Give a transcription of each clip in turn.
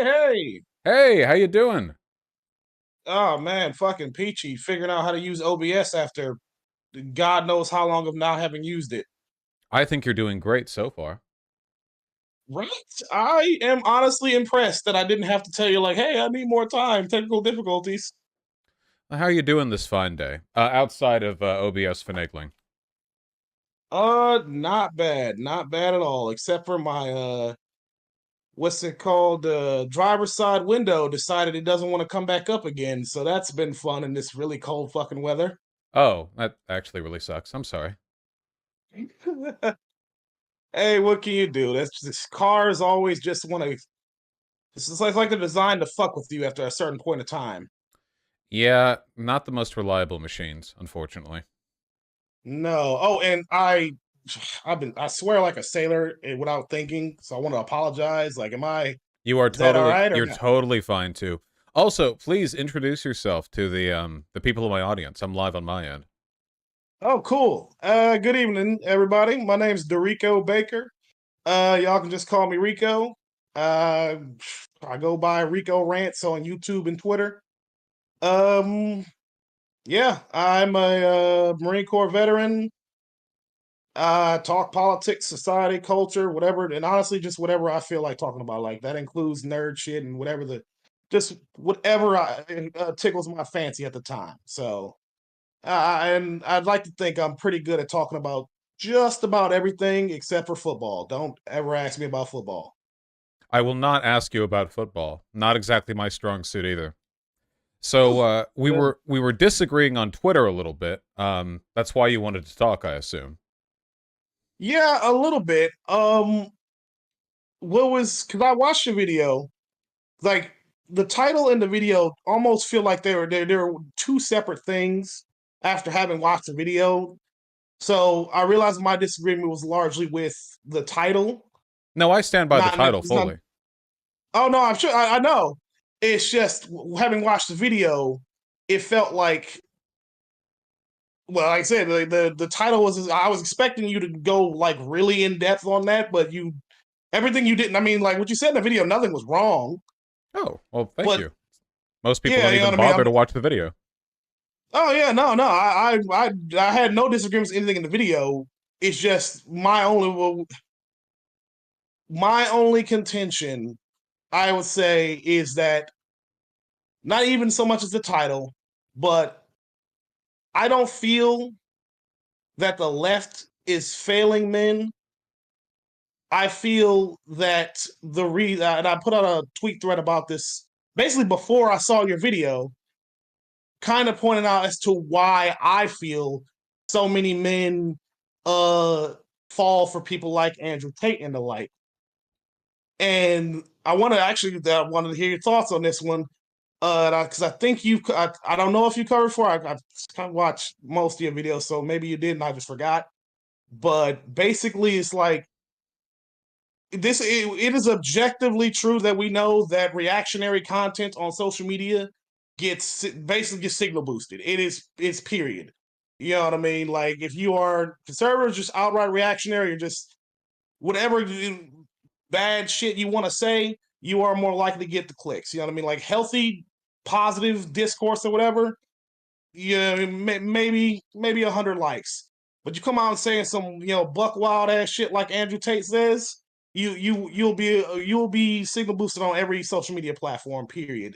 hey. Hey, how you doing? Oh man, fucking peachy. Figuring out how to use OBS after God knows how long of not having used it. I think you're doing great so far. Right? I am honestly impressed that I didn't have to tell you, like, hey, I need more time. Technical difficulties. How are you doing this fine day? Outside of OBS finagling. Not bad. Not bad at all. Except for my what's it called? Driver's side window decided it doesn't want to come back up again. So that's been fun in this really cold fucking weather. Oh, that actually really sucks. I'm sorry. Hey, what can you do? That's just cars always just want to. It's just like they're designed to fuck with you after a certain point of time. Yeah, not the most reliable machines, unfortunately. No. Oh, and I swear like a sailor without thinking. So I want to apologize. Like, You are is that all totally right or you're no? totally fine too. Also, please introduce yourself to the people in my audience. I'm live on my end. Oh, cool. Good evening, everybody. My name's Dorico Baker. Y'all can just call me Rico. Uh, I go by Rico Rants on YouTube and Twitter. Um, yeah, I'm a Marine Corps veteran. Talk politics, society, culture, whatever, and honestly, just whatever I feel like talking about. Like that includes nerd shit and just whatever tickles my fancy at the time. So, and I'd like to think I'm pretty good at talking about just about everything except for football. Don't ever ask me about football. I will not ask you about football. Not exactly my strong suit either. So we Well, were disagreeing on Twitter a little bit. That's why you wanted to talk, I assume. yeah, a little bit. What was because I watched the video, like the title and the video almost feel like they were two separate things after having watched the video. So I realized my disagreement was largely with the title, No, I stand by the not title it's not. fully. Oh no, I'm sure I know. It's just having watched the video, it felt like well, like I said, the title was I was expecting you to go like really in depth on that, but you everything you didn't. I mean, like what you said in the video, nothing was wrong, Oh, well, thank but you. Most people yeah, don't you know even what I mean. bother to watch the video. Oh yeah, no, no. I had no disagreements with anything in the video. It's just my only contention, I would say, is that not even so much as the title, but I don't feel that the left is failing men. I feel that and I put out a tweet thread about this basically before I saw your video, kind of pointing out as to why I feel so many men uh fall for people like Andrew Tate and the like. And I wanted to hear your thoughts on this one. Because I think I don't know if you covered for. I've kind of watched most of your videos, so maybe you did, and I just forgot. But basically, it's like it is objectively true that we know that reactionary content on social media gets signal boosted. It's period. You know what I mean? Like if you are conservative, just outright reactionary, or just whatever bad shit you want to say, you are more likely to get the clicks. You know what I mean? Like healthy, positive discourse or whatever, yeah, maybe 100 likes. But you come out and saying some buck wild ass shit like Andrew Tate says, you'll be signal boosted on every social media platform. Period.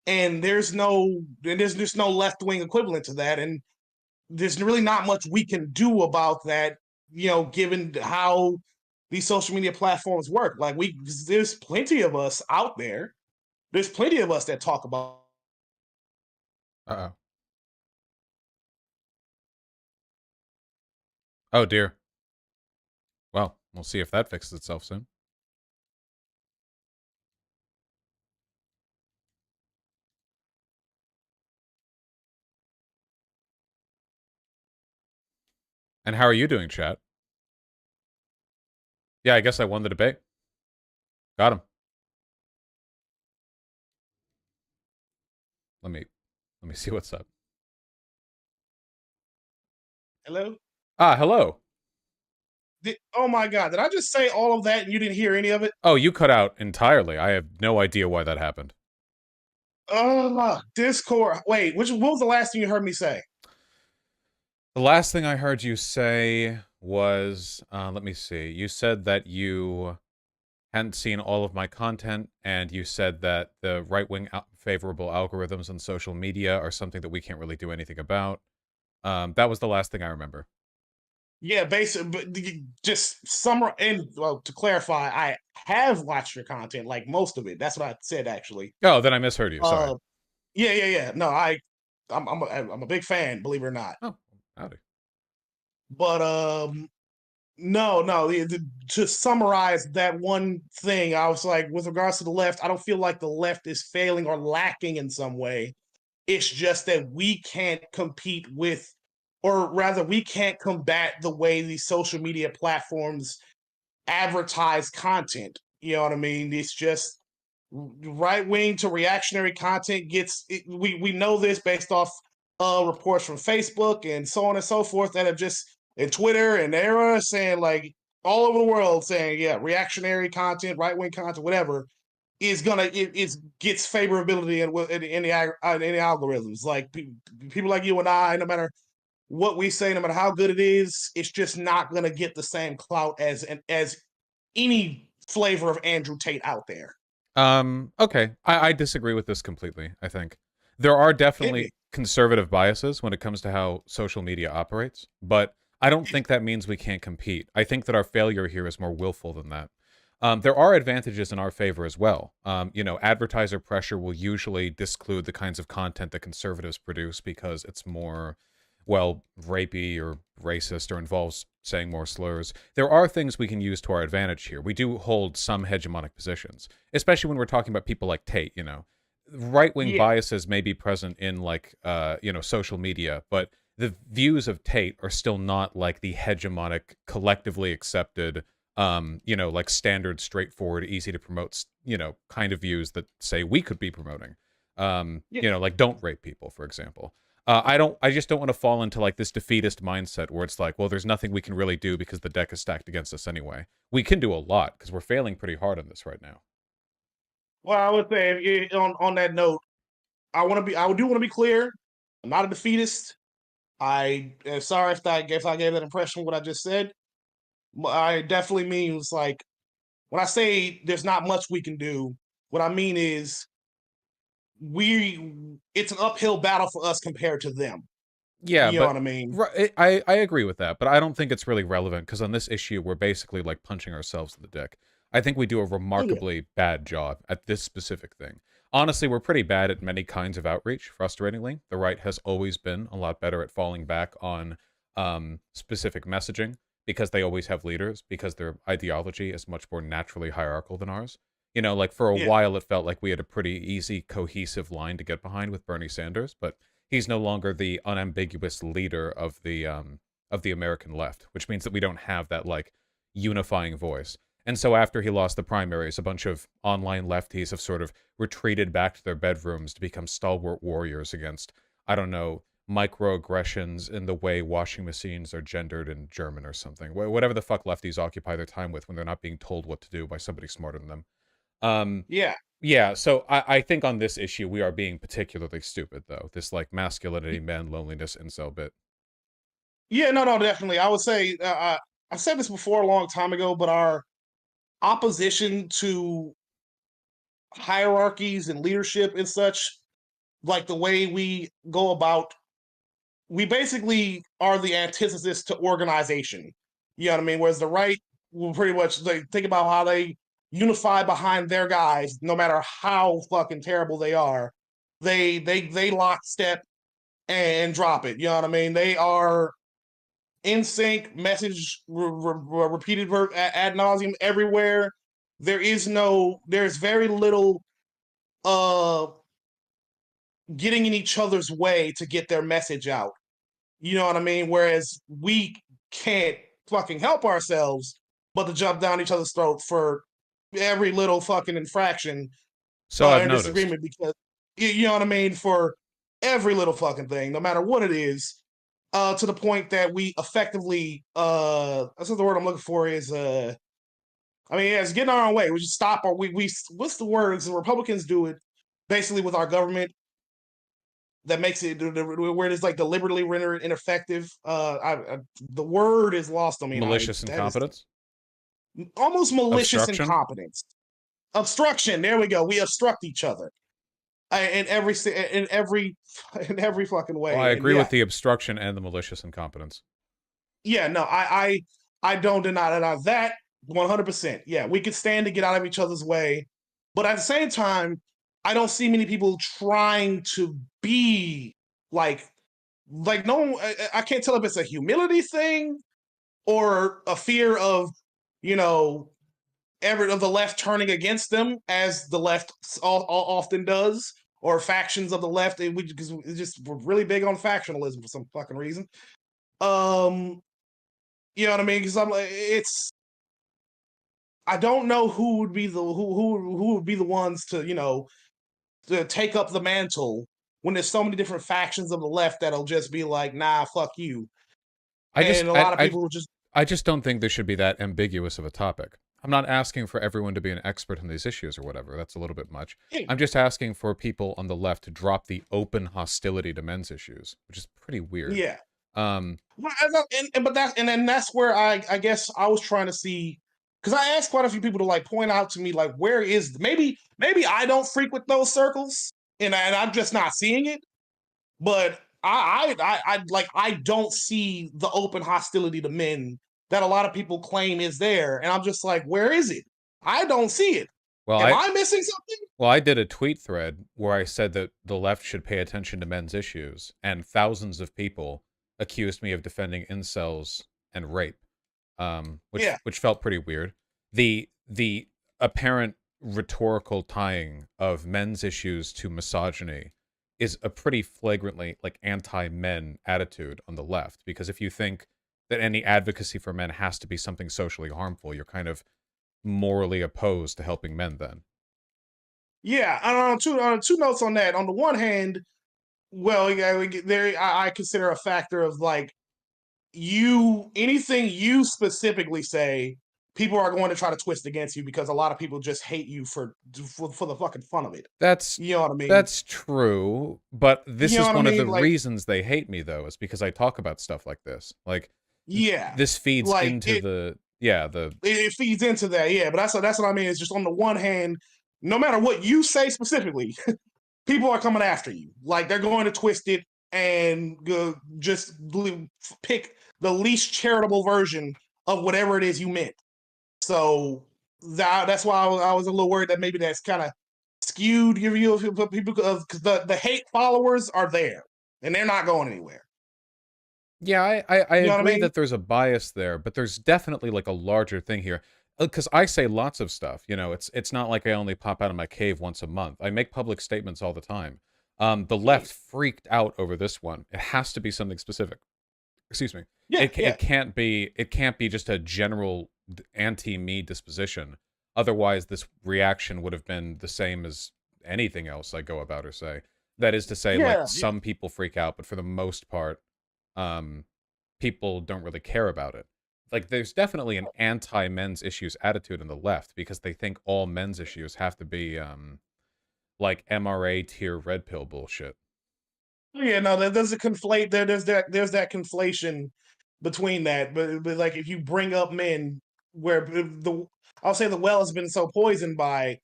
And there's just no left wing equivalent to that, and there's really not much we can do about that. Given how these social media platforms work, like there's plenty of us out there. There's plenty of us that talk about. Uh-oh. Oh, dear. Well, we'll see if that fixes itself soon. And how are you doing, chat? Yeah, I guess I won the debate. Got him. Let me see what's up. Hello. Ah, hello. Oh my god, did I just say all of that and you didn't hear any of it? Oh, you cut out entirely. I have no idea why that happened. Discord. Wait, what was the last thing you heard me say? The last thing I heard you say was, let me see. You said that you hadn't seen all of my content, and you said that the right-wing favorable algorithms on social media are something that we can't really do anything about. That was the last thing I remember. Yeah, basically, just summer. And well, to clarify, I have watched your content, like most of it. That's what I said, actually. Oh, then I misheard you. Sorry. Uh, yeah. No, I'm a big fan, believe it or not. Oh, howdy. But no. To summarize that one thing, I was like, with regards to the left, I don't feel like the left is failing or lacking in some way. It's just that we can't compete with, or rather, we can't combat the way these social media platforms advertise content. You know what I mean? It's just right wing to reactionary content we know this based off reports from Facebook and so on and so forth that have just, and Twitter, and they're saying, like, all over the world saying, yeah, reactionary content, right wing content, whatever, is gonna it gets favorability in the algorithms. Like, people like you and I, no matter what we say, no matter how good it is, it's just not gonna get the same clout as any flavor of Andrew Tate out there. Okay. I disagree with this completely, I think. There are definitely conservative biases when it comes to how social media operates, but I don't think that means we can't compete. I think that our failure here is more willful than that. There are advantages in our favor as well. Advertiser pressure will usually disclude the kinds of content that conservatives produce because it's more, well, rapey or racist or involves saying more slurs. There are things we can use to our advantage here. We do hold some hegemonic positions, especially when we're talking about people like Tate, Right-wing biases may be present in, like, social media, but the views of Tate are still not like the hegemonic, collectively accepted, like standard, straightforward, easy to promote, kind of views that say we could be promoting. Like don't rape people, for example. I just don't want to fall into like this defeatist mindset where it's like, well, there's nothing we can really do because the deck is stacked against us anyway. We can do a lot because we're failing pretty hard on this right now. Well, I would say, on that note, I do want to be clear. I'm not a defeatist. I am sorry if I gave that impression what I just said. I definitely means, like, when I say there's not much we can do, what I mean is it's an uphill battle for us compared to them. Yeah, You know but what I mean? I agree with that, but I don't think it's really relevant because on this issue we're basically like punching ourselves in the dick. I think we do a remarkably bad job at this specific thing. Honestly, we're pretty bad at many kinds of outreach, frustratingly. The right has always been a lot better at falling back on specific messaging because they always have leaders, because their ideology is much more naturally hierarchical than ours. Like for a while it felt like we had a pretty easy, cohesive line to get behind with Bernie Sanders, but he's no longer the unambiguous leader of the American left, which means that we don't have that like unifying voice. And so after he lost the primaries, a bunch of online lefties have sort of retreated back to their bedrooms to become stalwart warriors against, I don't know, microaggressions in the way washing machines are gendered in German or something. Whatever the fuck lefties occupy their time with when they're not being told what to do by somebody smarter than them. Yeah, so I think on this issue we are being particularly stupid, though. This like masculinity, man, loneliness, incel bit. Yeah, no, definitely. I would say, I said this before a long time ago, but our opposition to hierarchies and leadership and such, like the way we go about, we basically are the antithesis to organization. You know what I mean? Whereas the right will pretty much, like, think about how they unify behind their guys, no matter how fucking terrible they are. They lockstep and drop it. You know what I mean? They are in sync, message repeated ad nauseum everywhere. There's very little uh getting in each other's way to get their message out. You know what I mean? Whereas we can't fucking help ourselves but to jump down each other's throat for every little fucking infraction So I've and noticed. disagreement, because you know what I mean, for every little fucking thing, no matter what it is. to the point that we effectively, that's what the word I'm looking for is, I mean, yeah, it's getting our own way. We just stop, or we what's the words? The Republicans do it basically with our government that makes it where it's like deliberately rendered ineffective. The word is lost on me. Malicious That is incompetence? almost malicious Obstruction? incompetence. Obstruction. There we go. We obstruct each other in every in every in every fucking Well, way. I And agree yeah, with the obstruction and the malicious incompetence. yeah. No, I don't deny that 100%. Yeah, we could stand to get out of each other's way, but at the same time, I don't see many people trying to be like no. I can't tell if it's a humility thing or a fear of you know every of the left turning against them, as the left often does, or factions of the left. Because it's just we're really big on factionalism for some fucking reason. Um, you know what I mean? Because I'm like, it's I don't know who would be the who would be the ones to to take up the mantle when there's so many different factions of the left that'll just be like, nah, fuck you, I just and a I lot of I people will just I just don't think this should be that ambiguous of a topic. I'm not asking for everyone to be an expert in these issues or whatever. That's a little bit much. yeah, I'm just asking for people on the left to drop the open hostility to men's issues, which is pretty weird. yeah. Um, Well, but then that's where I guess I was trying to see, because I asked quite a few people to like point out to me like where is maybe I don't frequent those circles and I'm just not seeing it, but I don't see the open hostility to men that a lot of people claim is there, and I'm just like, where is it? I don't see it. well, Am I I missing something? well, I did a tweet thread where I said that the left should pay attention to men's issues, and thousands of people accused me of defending incels and rape, Yeah, which felt pretty weird. The apparent rhetorical tying of men's issues to misogyny is a pretty flagrantly like anti-men attitude on the left, because if you think that any advocacy for men has to be something socially harmful, you're kind of morally opposed to helping men then. yeah. I don't know. Two notes on that. On the one hand, well, yeah, there I consider a factor of like anything you specifically say, people are going to try to twist against you because a lot of people just hate you for the fucking fun of it. That's You know what I mean? that's true, but this You know is what I one of the mean? Like, reasons they hate me though, is because I talk about stuff like this. Like yeah, this feeds like into the yeah, the it feeds into that. Yeah, but that's what I mean. It's just on the one hand, no matter what you say specifically, people are coming after you. Like they're going to twist it and just pick the least charitable version of whatever it is you meant. So that's why I was a little worried that maybe that's kind of skewed your view of people, because the hate followers are there and they're not going anywhere. yeah, I You know what I agree mean? that there's a bias there, but there's definitely like a larger thing here. Because I say lots of stuff, it's not like I only pop out of my cave once a month. I make public statements all the time. The Yeah, left freaked out over this one. It has to be something specific. Excuse me. yeah, yeah, It can't be just a general anti-me disposition. Otherwise, this reaction would have been the same as anything else I go about or say. That is to say, like yeah, yeah. some people freak out, but for the most part, um, people don't really care about it. Like there's definitely an anti-men's issues attitude in the left because they think all men's issues have to be like MRA tier red pill bullshit. Yeah, no, there's a conflate there. There's that conflation between that. But like if you bring up men, where I'll say the well has been so poisoned by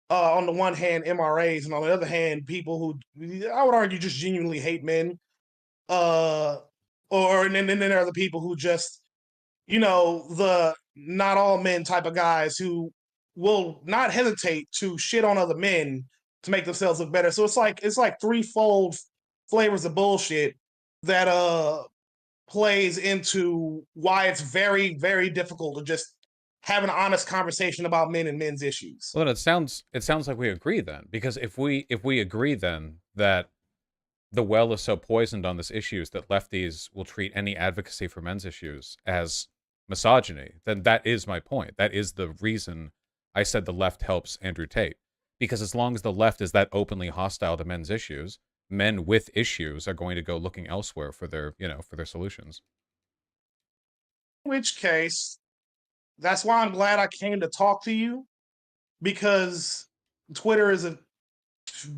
on the one hand MRAs, and on the other hand people who I would argue just genuinely hate men. Uh, and then there are the people who just the not all men type of guys who will not hesitate to shit on other men to make themselves look better. So it's like threefold flavors of bullshit that plays into why it's very, very difficult to just have an honest conversation about men and men's issues. Well, then it sounds like we agree then, because if we agree then that the well is so poisoned on this issues that lefties will treat any advocacy for men's issues as misogyny, then that is my point. That is the reason I said the left helps Andrew Tate. Because as long as the left is that openly hostile to men's issues, men with issues are going to go looking elsewhere for their, for their solutions. In which case, that's why I'm glad I came to talk to you, because Twitter is a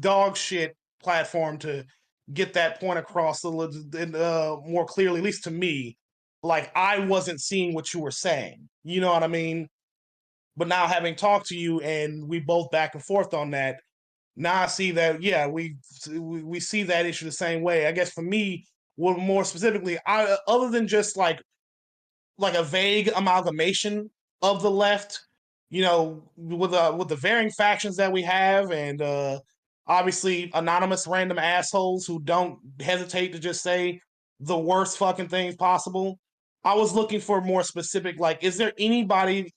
dog shit platform to get that point across more clearly, at least to me. Like, I wasn't seeing what you were saying. You know what I mean? But now, having talked to you and we both back and forth on that, now I see that, yeah, we see that issue the same way. I guess for me, well, more specifically, I other than just like a vague amalgamation of the left, with the varying factions that we have, and obviously anonymous random assholes who don't hesitate to just say the worst fucking things possible. I was looking for more specific, like, is there anybody,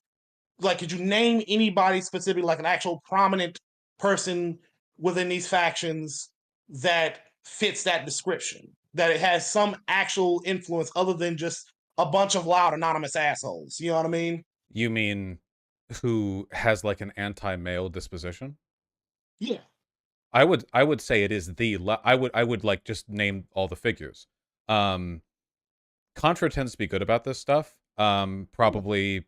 like, could you name anybody specific, like an actual prominent person within these factions that fits that description, that it has some actual influence other than just a bunch of loud anonymous assholes? You know what I mean? You mean who has like an anti-male disposition? Yeah. I would say it is I would like just name all the figures. Contra tends to be good about this stuff. Probably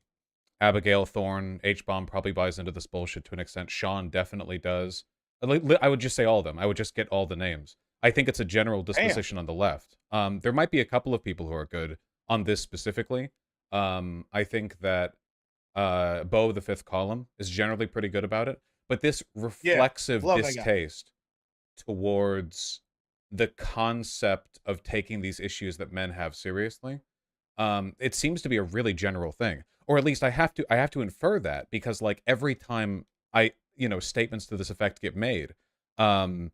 Abigail Thorne, H-Bomb probably buys into this bullshit to an extent. Sean definitely does. I would just say all of them. I would just get all the names. I think it's a general disposition on the left. There might be a couple of people who are good on this specifically. I think that Bo, the Fifth Column, is generally pretty good about it. But this reflexive distaste towards the concept of taking these issues that men have seriously, it seems to be a really general thing. Or at least I have to infer that, because like every time statements to this effect get made, the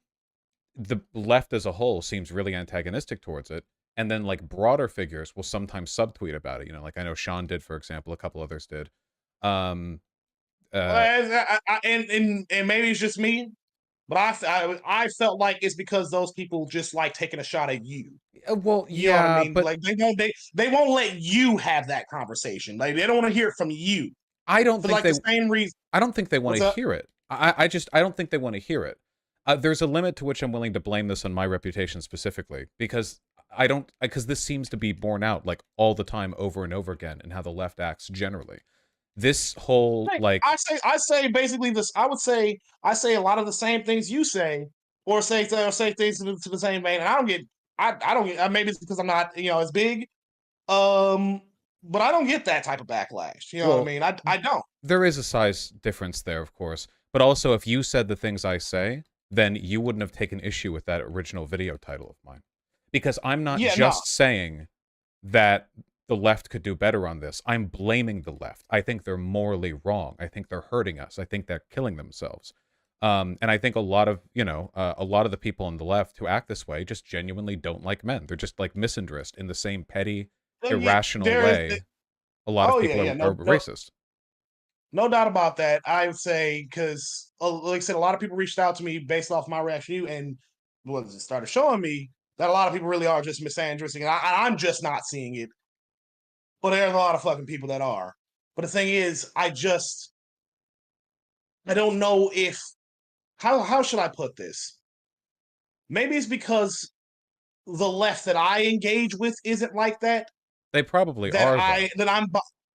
left as a whole seems really antagonistic towards it. And then like broader figures will sometimes subtweet about it. Like I know Sean did, for example, a couple others did. And maybe it's just me, but I felt like it's because those people just like taking a shot at you. Well, You know what I mean? but Like, they won't let you have that conversation. Like, they don't want to hear it from you. I don't For think like the same reason. I don't think they want What's to up? hear it. I don't think they want to hear it. There's a limit to which I'm willing to blame this on my reputation specifically, because because this seems to be borne out like all the time, over and over again, in how the left acts generally. This whole like I say basically this. I say a lot of the same things you say, or say things to the same vein, and I don't get. Maybe it's because I'm not as big, but I don't get that type of backlash. You know what I well, mean? I don't. there is a size difference there, of course, but also if you said the things I say, then you wouldn't have taken issue with that original video title of mine, because I'm not Yeah, no. just saying that the left could do better on this. I'm blaming the left. I think they're morally wrong. I think they're hurting us. I think they're killing themselves. And I think a lot of the people on the left who act this way just genuinely don't like men. They're just like misandrist in the same petty, Yeah, irrational way. A lot of oh people yeah, are racist. no doubt about that. I would say, because, like I said, a lot of people reached out to me based off my reaction to you, and started showing me that a lot of people really are just misandristic, and I'm just not seeing it. But there's a lot of fucking people that are. But the thing is, I don't know if how should I put this? Maybe it's because the left that I engage with isn't like that. They probably are, though.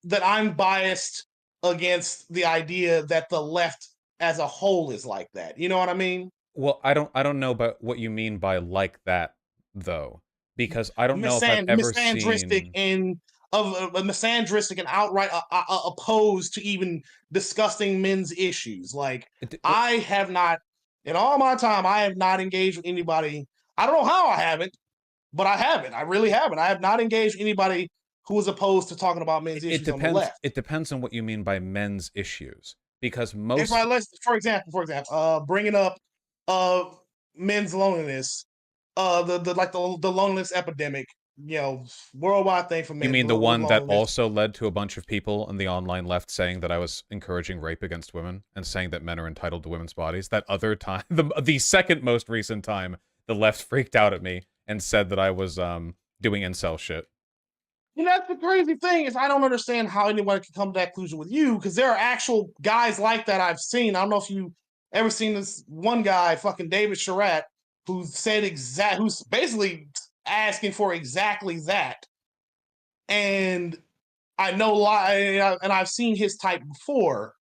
That I'm biased against the idea that the left as a whole is like that. You know what I mean? Well, I don't know about what you mean by like that, though, because I don't know if I've ever Misandristic seen and misandristic and outright opposed to even discussing men's issues. Like, I have not, in all my time, I have not engaged with anybody. I don't know how I haven't, but I haven't. I really haven't. I have not engaged with anybody who is opposed to talking about men's issues on the left. It depends on what you mean by men's issues, because For example, bringing up men's loneliness, the loneliness epidemic, worldwide thing for men. You mean the one that also led to a bunch of people in the online left saying that I was encouraging rape against women and saying that men are entitled to women's bodies? That other time, the second most recent time, the left freaked out at me and said that I was doing incel shit. That's the crazy thing, is I don't understand how anyone can come to that conclusion with you, because there are actual guys like that I've seen. I don't know if you ever seen this one guy, fucking David Charette, who's basically asking for exactly that. And I know and I've seen his type before.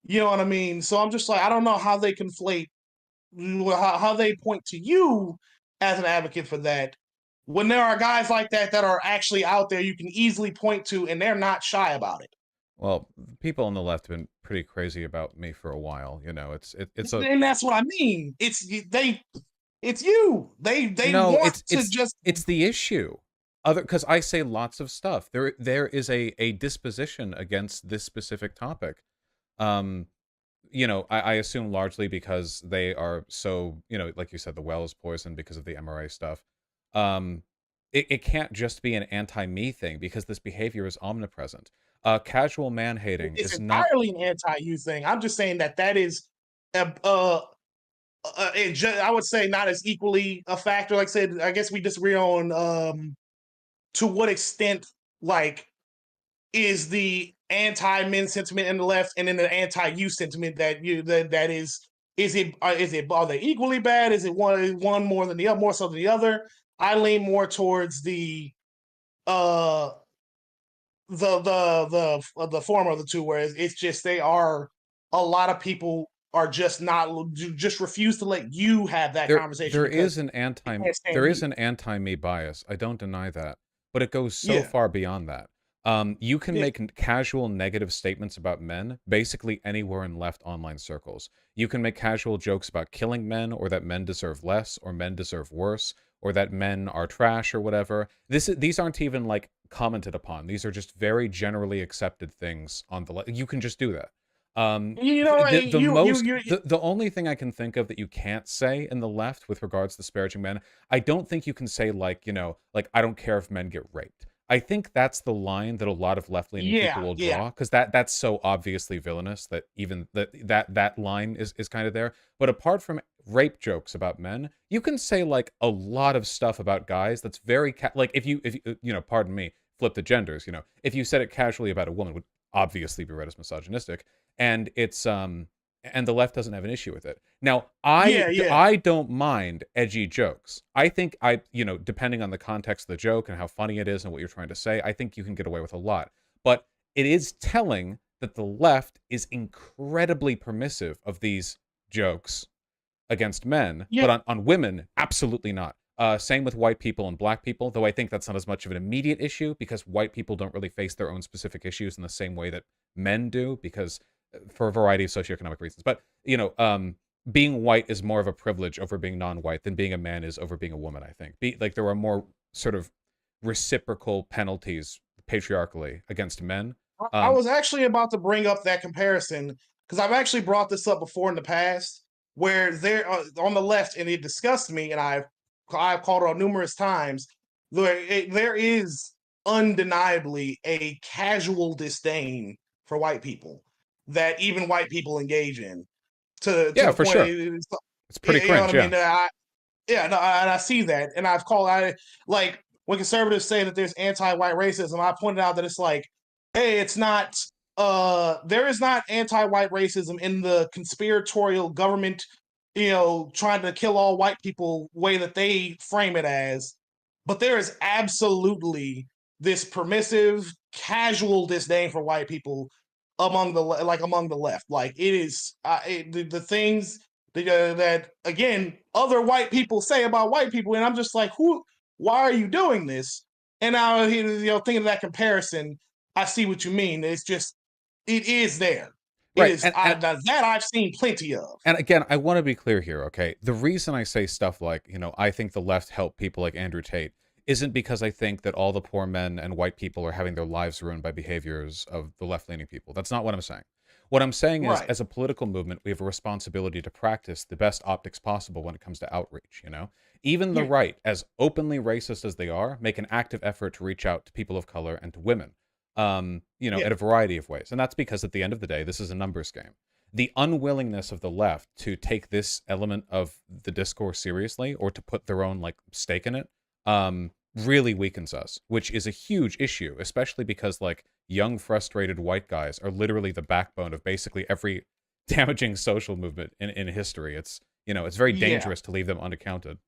You know what I mean? So I'm just like, I don't know how they conflate, how they point to you as an advocate for that when there are guys like that that are actually out there you can easily point to and they're not shy about it. Well, people on the left have been pretty crazy about me for a while. You know, it's a And that's what I mean. It's you. They no, want to just it's the issue. Other because I say lots of stuff. There is a disposition against this specific topic. Um, you know, I assume largely because they are so, you know, like you said, the well is poisoned because of the MRA stuff. Um, it can't just be an anti-me thing because this behavior is omnipresent. Casual man-hating it's is not. entirely an anti-you thing. I'm just saying that is I would say not as equally a factor. Like I said, I guess we disagree on to what extent like is the anti-men sentiment in the left and then the anti-you sentiment that is it are they equally bad? Is it one more than the other, more so than the other? I lean more towards uh the former of the two, whereas it's just they are a lot of people are just not just refuse to let you have that conversation There because is an they anti can't stand there is you. an anti-me bias. I don't deny that, but it goes so Yeah, far beyond that. You can yeah, make casual negative statements about men basically anywhere in left online circles. You can make casual jokes about killing men, or that men deserve less, or men deserve worse, or that men are trash, or whatever. These aren't even like commented upon. These are just very generally accepted things on the left. You can just do that. you know, The only thing I can think of that you can't say in the left with regards to disparaging men, I don't think you can say like, you know, like I don't care if men get raped. I think that's the line that a lot of left-leaning people yeah, will yeah, draw because that's so obviously villainous that even that line is kind of there. But apart from rape jokes about men, you can say like a lot of stuff about guys that's very like if you you know, pardon me, flip the genders, you know, if you said it casually about a woman, would obviously be read as misogynistic, and it's and the left doesn't have an issue with it. Now, yeah. I don't mind edgy jokes. I think you know, depending on the context of the joke and how funny it is and what you're trying to say, I think you can get away with a lot. But it is telling that the left is incredibly permissive of these jokes against men, Yeah, but on women, absolutely not. Same with white people and black people, though I think that's not as much of an immediate issue because white people don't really face their own specific issues in the same way that men do, because for a variety of socioeconomic reasons. But you know, being white is more of a privilege over being non-white than being a man is over being a woman. I think like there are more sort of reciprocal penalties patriarchally against men. I Um, was actually about to bring up that comparison because I've actually brought this up before in the past, where they're on the left, and it disgusts me, and I've called it out numerous times. There is undeniably a casual disdain for white people that even white people engage in to yeah, the for point sure, it's pretty you know what cringe. I mean. Yeah, Yeah, no, and I see that, and I like when conservatives say that there's anti-white racism. I pointed out that it's like, hey, it's not. There is not anti-white racism in the conspiratorial government, you know, trying to kill all white people way that they frame it as. But there is absolutely this permissive, casual disdain for white people among the left. Like it is the things that again other white people say about white people, and I'm just like, who? Why are you doing this? And now you know, thinking of that comparison, I see what you mean. It's just it is there. It right. is that I've seen plenty of. And again, I want to be clear here, okay? The reason I say stuff like, you know, I think the left helped people like Andrew Tate isn't because I think that all the poor men and white people are having their lives ruined by behaviors of the left-leaning people. That's not what I'm saying. What I'm saying is, Right. as a political movement, we have a responsibility to practice the best optics possible when it comes to outreach, you know? Even the Yeah. right, as openly racist as they are, make an active effort to reach out to people of color and to women, you know, Yeah. in a variety of ways. And that's because at the end of the day, this is a numbers game. The unwillingness of the left to take this element of the discourse seriously or to put their own like stake in it really weakens us, which is a huge issue, especially because like young frustrated white guys are literally the backbone of basically every damaging social movement in history. It's, you know, it's very Yeah. dangerous to leave them unaccounted.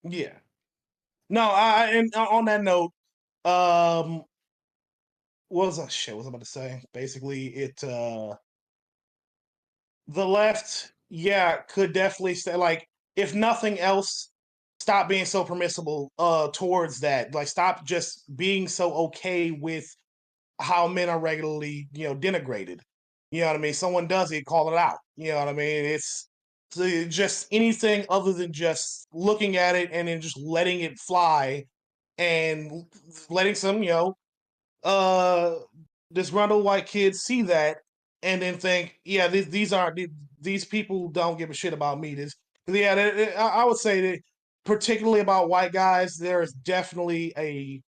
Yeah. No, and on that note, what was shit? What was I about to say? Basically, the left, yeah, could definitely say, like, if nothing else, stop being so permissible towards that. Like, stop just being so okay with how men are regularly, denigrated. You know what I mean? Someone does it, call it out. You know what I mean? It's just anything other than just looking at it and then just letting it fly and letting some, uh disgruntled white kids see that and then think, yeah, these people don't give a shit about me. Yeah, I would say that particularly about white guys, there is definitely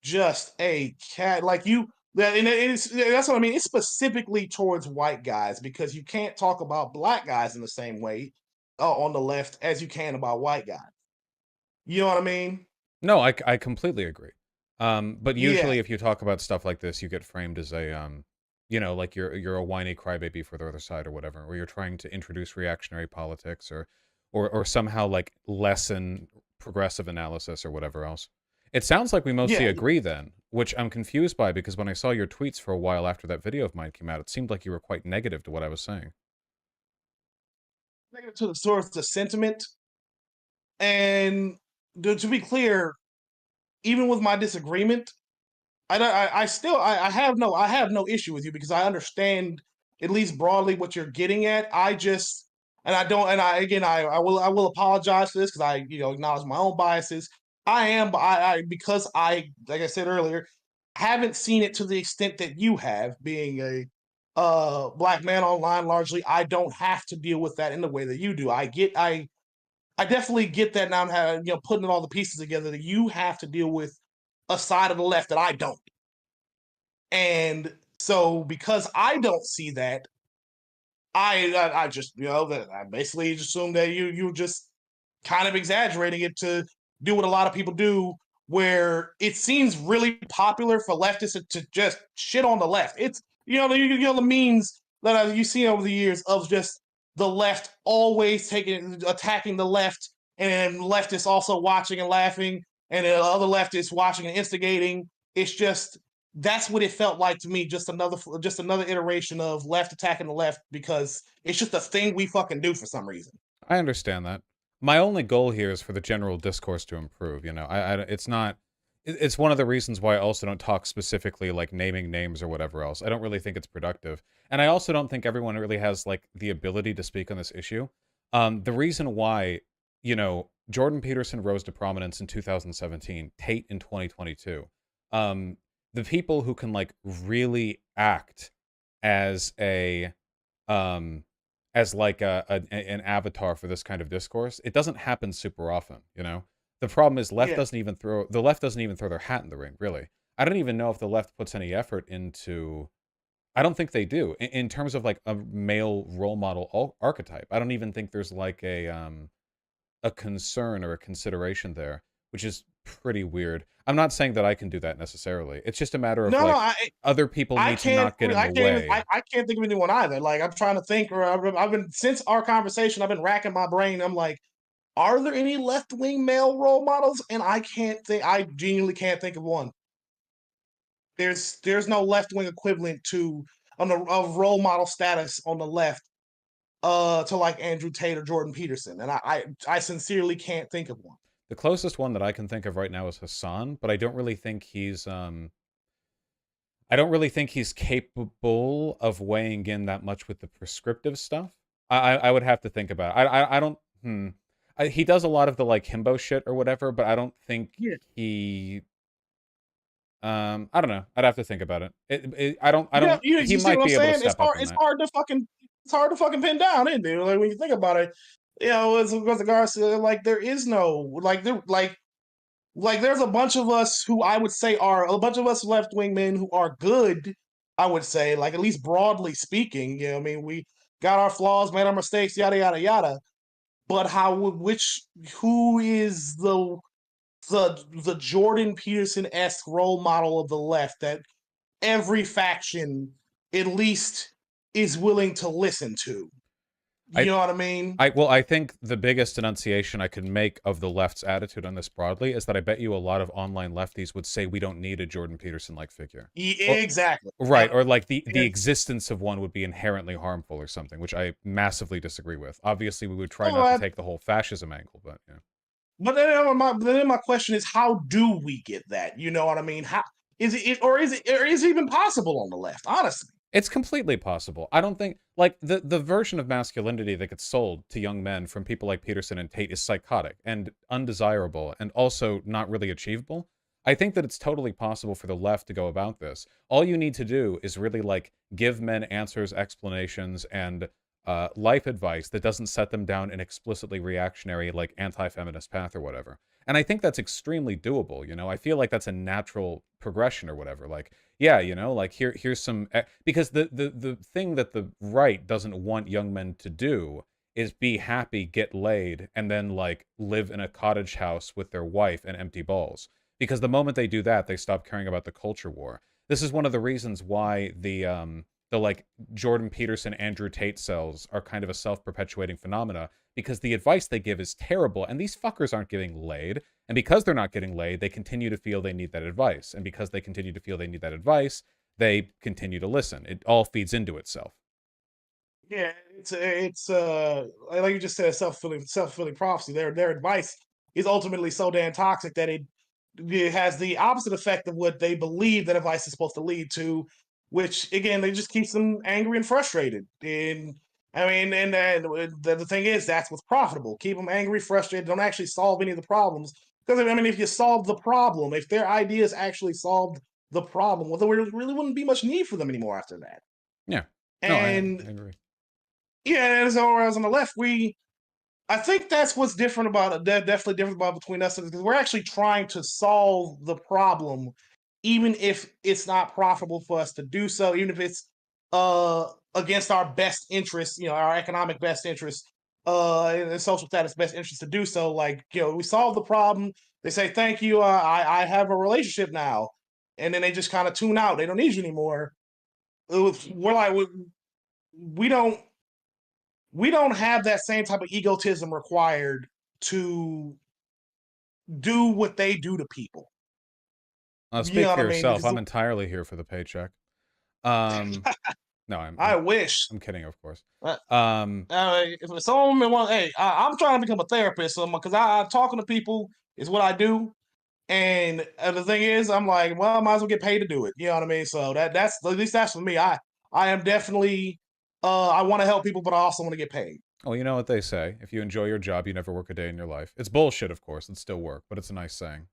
just a cat like you that, and that's what I mean. It's specifically towards white guys because you can't talk about black guys in the same way on the left as you can about white guys. You know what I mean? No, I completely agree. But Yeah, usually if you talk about stuff like this, you get framed as a like you're a whiny crybaby for the other side or whatever, or you're trying to introduce reactionary politics or somehow like lessen progressive analysis or whatever else. It sounds like we mostly yeah. agree then, which I'm confused by because when I saw your tweets for a while after that video of mine came out, it seemed like you were quite negative to what I was saying. Negative to the source, the sentiment, and to be clear, even with my disagreement, I still I have no issue with you because I understand at least broadly what you're getting at. I just and I don't and I again I will apologize for this because I acknowledge my own biases. I because I like I said earlier haven't seen it to the extent that you have being a black man online largely. I don't have to deal with that in the way that you do. I definitely get that now. I'm having, putting all the pieces together that you have to deal with a side of the left that I don't. And so because I don't see that, I just that I basically assume that you just kind of exaggerating it to do what a lot of people do, where it seems really popular for leftists to just shit on the left. It's the memes that you've seen over the years of just the left always attacking the left, and then leftists also watching and laughing, and then other leftists watching and instigating. It's just that's what it felt like to me. Just another iteration of left attacking the left because it's just a thing we fucking do for some reason. I understand that. My only goal here is for the general discourse to improve. It's not. It's one of the reasons why I also don't talk specifically like naming names or whatever else. I don't really think it's productive, and I also don't think everyone really has like the ability to speak on this issue. The reason why, Jordan Peterson rose to prominence in 2017, Tate in 2022. The people who can like really act as a um as like an avatar for this kind of discourse, it doesn't happen super often. The problem is Yeah, the left doesn't even throw their hat in the ring, really. I don't even know if the left puts any effort into. I don't think they do in terms of like a male role model archetype. I don't even think there's like a concern or a consideration there, which is pretty weird. I'm not saying that I can do that necessarily. It's just a matter of no, like other people I need to can't. not get in I the can't even. way. I can't think of anyone either. Like I'm trying to think, or I've been since our conversation. I've been racking my brain. I'm like, are there any left wing male role models? And I can't think. I genuinely can't think of one. There's no left wing equivalent to on the of role model status on the left to like Andrew Tate or Jordan Peterson, and I sincerely can't think of one. The closest one that I can think of right now is Hassan, but I don't really think he's capable of weighing in that much with the prescriptive stuff. I would have to think about it. I don't he does a lot of the like himbo shit or whatever, but I don't think Yeah, he I don't know. I'd have to think about it. I yeah, don't he you see might what I'm be able to saying? step up on that. It's hard to fucking pin down, isn't it? Like when you think about it, as regards to like there is no like there's a bunch of us who I would say are a bunch of us left wing men who are good. I would say, like at least broadly speaking, I mean, we got our flaws, made our mistakes, yada yada yada. But who is the Jordan Peterson esque role model of the left that every faction at least is willing to listen to? You know what I mean? I think the biggest enunciation I could make of the left's attitude on this broadly is that I bet you a lot of online lefties would say we don't need a Jordan Peterson-like figure. Exactly. Right, or like the It's, existence of one would be inherently harmful or something, which I massively disagree with. Obviously, we would try oh, not to take the whole fascism angle, but yeah. but then my question is, how do we get that? You know what I mean? How is it, or is it even possible on the left? Honestly, It's completely possible. I don't think like the version of masculinity that gets sold to young men from people like Peterson and Tate is psychotic and undesirable and also not really achievable. I think that it's totally possible for the left to go about this. All you need to do is really like give men answers, explanations, and life advice that doesn't set them down an explicitly reactionary, like anti-feminist path or whatever. And I think that's extremely doable. You know, I feel like that's a natural progression or whatever. Like, yeah, you know, like here's some because the thing that the right doesn't want young men to do is be happy, get laid, and then like live in a cottage house with their wife and empty balls. Because the moment they do that, they stop caring about the culture war. This is one of the reasons why the like Jordan Peterson, Andrew Tate cells are kind of a self-perpetuating phenomena because the advice they give is terrible and these fuckers aren't getting laid. And because they're not getting laid, they continue to feel they need that advice. And because they continue to feel they need that advice, they continue to listen. It all feeds into itself. yeah, it's like you just said, self fulfilling prophecy. Their advice is ultimately so damn toxic that it has the opposite effect of what they believe that advice is supposed to lead to, which again, they just keeps them angry and frustrated. And I mean, and the thing is, that's what's profitable. Keep them angry, frustrated. Don't actually solve any of the problems. Because I mean, if you solve the problem, if their ideas actually solved the problem, well, there really wouldn't be much need for them anymore after that. Yeah. No, I And agree. yeah, and so whereas on the left, I think that's what's different about it. Definitely different about between us because we're actually trying to solve the problem, even if it's not profitable for us to do so, even if it's uh against our best interests, you know, our economic best interests, and social status best interest to do so. Like, you know, we solve the problem. They say thank you. I have a relationship now, and then they just kind of tune out. They don't need you anymore. We're like we don't we don't have that same type of egotism required to do what they do to people. You Speak know for what I mean? yourself. Because I'm entirely here for the paycheck. Um, no, I wish. I'm kidding, of course. Uh, Um, if someone want, hey, I'm trying to become a therapist, so because I talking to people is what I do, and the thing is, I'm like, well, I might as well get paid to do it. You know what I mean? So that's at least that's for me. I am definitely I want to help people, but I also want to get paid. well, you know what they say. If you enjoy your job, you never work a day in your life. It's bullshit, of course. It's still work, but it's a nice saying.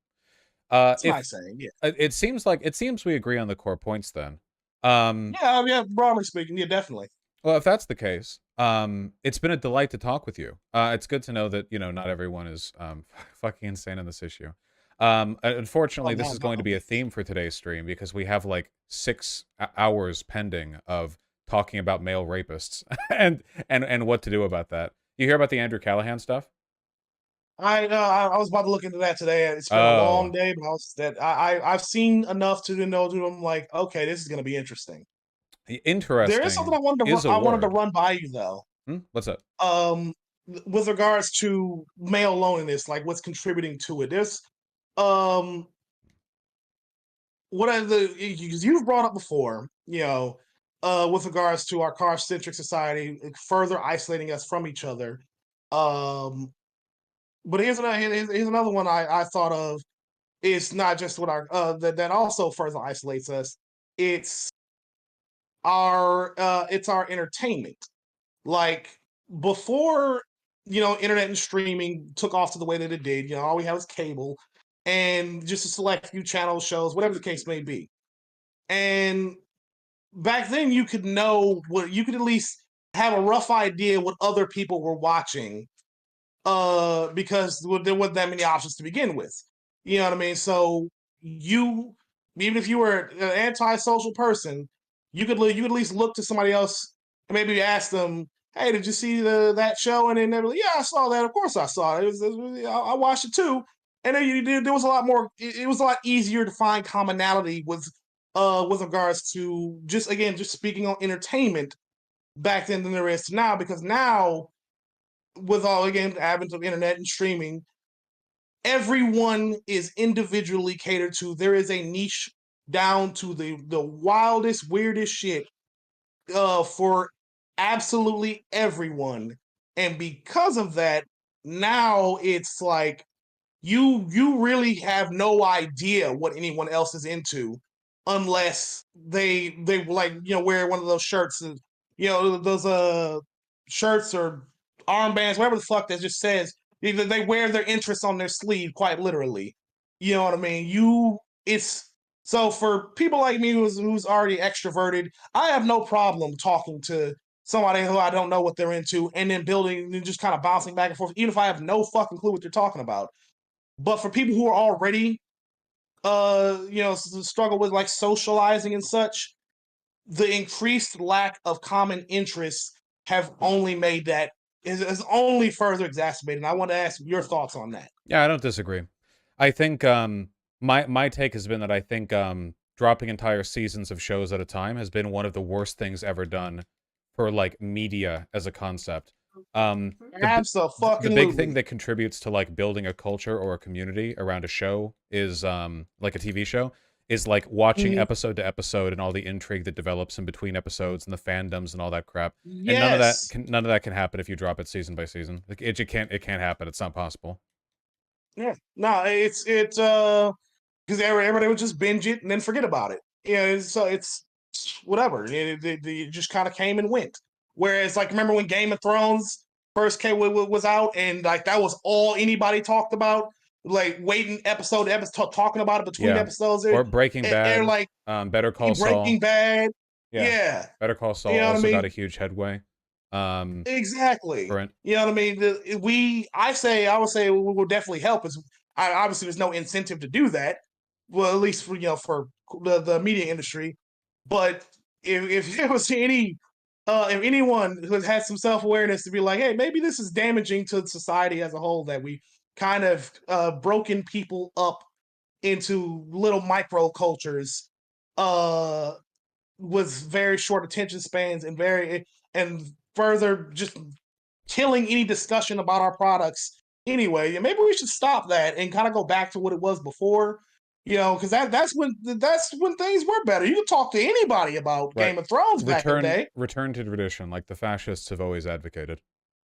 It's a If nice saying, yeah. it seems we agree on the core points then. Um, Yeah, broadly speaking, yeah, definitely. well, if that's the case, it's been a delight to talk with you. It's good to know that, you know, not everyone is fucking insane on this issue. Oh Unfortunately, this no, is going to no. be a theme for today's stream because we have like 6 hours pending of talking about male rapists and what to do about that. You hear about the Andrew Callahan stuff? I was about to look into that today. It's been a long Oh, day, but I've seen enough to know that I'm like, okay, this is going to be interesting. There is something interesting is a I wanted to word. run by you though. What's up? Um, with regards to male loneliness, like what's contributing to it. There's um, what are the because you've brought up before, you know, with regards to our car centric society, further isolating us from each other. Um, but here's another one I thought of. It's not just what our that also further isolates us. It's it's our entertainment. Like before, you know, internet and streaming took off to the way that it did. You know, all we have is cable and just a select few channel shows, whatever the case may be. And back then, you could know what you could at least have a rough idea what other people were watching because there wasn't that many options to begin with. You know what I mean? So you, even if you were an antisocial person, you could at least look to somebody else and maybe ask them, "Hey, did you see that show?" And then they're like, "Yeah, I saw that. Of course, I saw it. I watched it too." And then there was a lot more. It was a lot easier to find commonality with regards to just again just speaking on entertainment back then than there is now, because now, with all, again, the advent of internet and streaming, everyone is individually catered to. There is a niche down to the wildest, weirdest shit for absolutely everyone. And because of that, now it's like you really have no idea what anyone else is into unless they like, wear one of those shirts, and those shirts or armbands, whatever the fuck, that just says either they wear their interests on their sleeve, quite literally. You know what I mean? It's so for people like me who's already extroverted, I have no problem talking to somebody who I don't know what they're into, and then building and just kind of bouncing back and forth, even if I have no fucking clue what they're talking about. But for people who are already, struggle with like socializing and such, the increased lack of common interests have only made that is only further exacerbated. And I want to ask your thoughts on that. Yeah, I don't disagree. I think my take has been that I think dropping entire seasons of shows at a time has been one of the worst things ever done for like media as a concept. The big thing that contributes to like building a culture or a community around a show is like a TV show is like watching episode to episode and all the intrigue that develops in between episodes and the fandoms and all that crap. Yes. And none of that can happen if you drop it season by season. Like it can't happen. It's not possible. Yeah. No, it's because everybody would just binge it and then forget about it. Yeah, so it's whatever. It just kind of came and went. Whereas, like, remember when Game of Thrones first was out, and like that was all anybody talked about, like waiting episode to episode, talking about it between episodes. Or Breaking Bad, and like Better Call Saul. Breaking Bad. Yeah. Better Call Saul also got a huge headway. Exactly. Brent. You know what I mean? I would say we will definitely help. Obviously there's no incentive to do that. Well, at least for the media industry. But if there was if anyone who has had some self-awareness to be like, hey, maybe this is damaging to society as a whole, that we kind of broken people up into little micro cultures with very short attention spans and further just killing any discussion about our products anyway. And maybe we should stop that and kind of go back to what it was before. Because that's when things were better. You could talk to anybody about Game of Thrones back in the day. Return to tradition, like the fascists have always advocated.